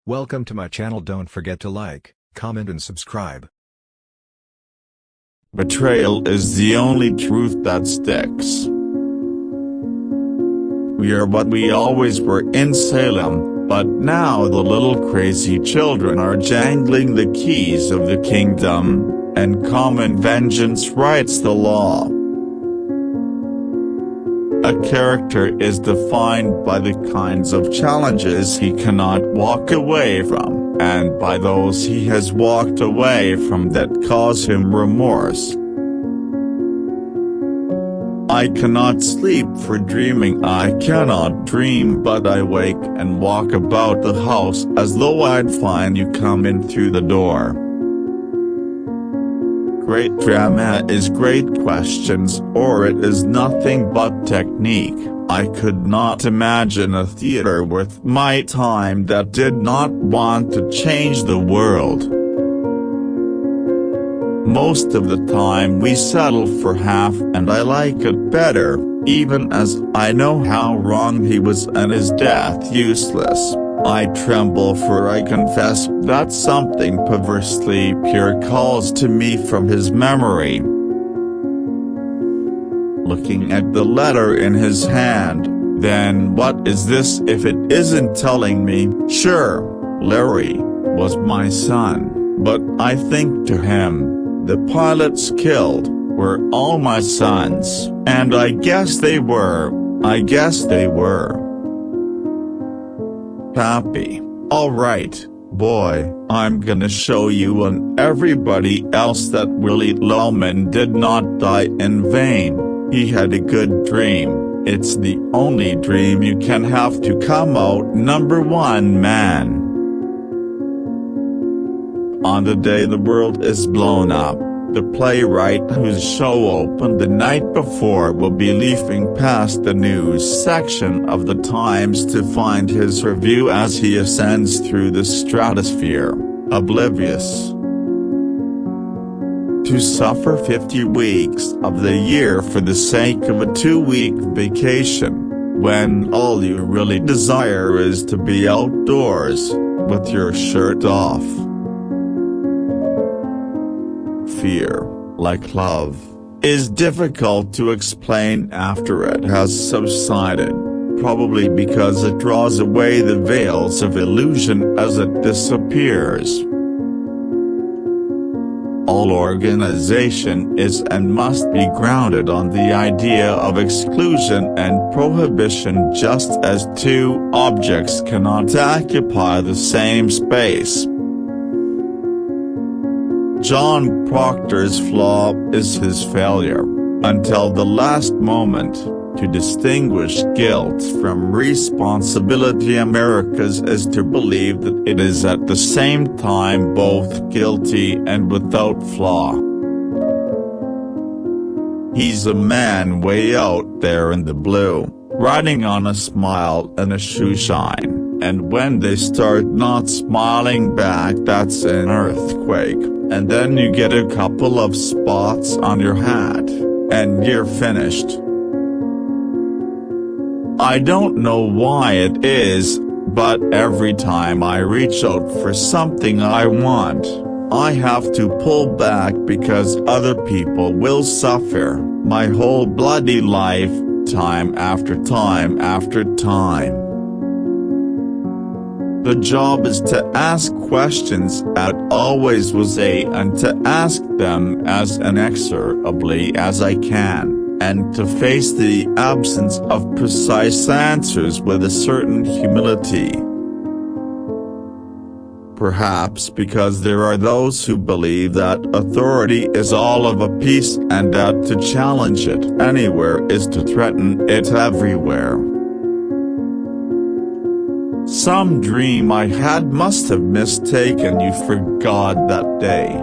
Welcome to my channel. Don't forget to like, comment and subscribe. Betrayal is the only truth that sticks. We are what we always were in Salem, but now the little crazy children are jangling the keys of the kingdom, and common vengeance writes the law. A character is defined by the kinds of challenges he cannot walk away from, and by those he has walked away from that cause him remorse. I cannot sleep for dreaming. I cannot dream, but I wake and walk about the house as though I'd find you coming through the door. Great drama is great questions, or it is nothing but technique. I could not imagine a theater worth my time that did not want to change the world. Most of the time we settle for half, and I like it better, even as I know how wrong he was and his death useless. I tremble, for I confess that something perversely pure calls to me from his memory. Looking at the letter in his hand, then what is this if it isn't telling me, sure, Larry was my son, but I think to him, the pilots killed were all my sons, and I guess they were. Happy. Alright, boy, I'm gonna show you and everybody else that Willie Loman did not die in vain. He had a good dream. It's the only dream you can have to come out number one, man. On the day the world is blown up, the playwright whose show opened the night before will be leafing past the news section of the Times to find his review as he ascends through the stratosphere, oblivious. To suffer 50 weeks of the year for the sake of a 2-week vacation, when all you really desire is to be outdoors, with your shirt off. Fear, like love, is difficult to explain after it has subsided, probably because it draws away the veils of illusion as it disappears. All organization is and must be grounded on the idea of exclusion and prohibition, just as two objects cannot occupy the same space. John Proctor's flaw is his failure, until the last moment, to distinguish guilt from responsibility. America's is to believe that it is at the same time both guilty and without flaw. He's a man way out there in the blue, riding on a smile and a shoe shine, and when they start not smiling back, that's an earthquake. And then you get a couple of spots on your hat, and you're finished. I don't know why it is, but every time I reach out for something I want, I have to pull back because other people will suffer my whole bloody life, time after time after time. The job is to ask questions that always was and to ask them as inexorably as I can, and to face the absence of precise answers with a certain humility. Perhaps because there are those who believe that authority is all of a piece and that to challenge it anywhere is to threaten it everywhere. Some dream I had must have mistaken you for God that day.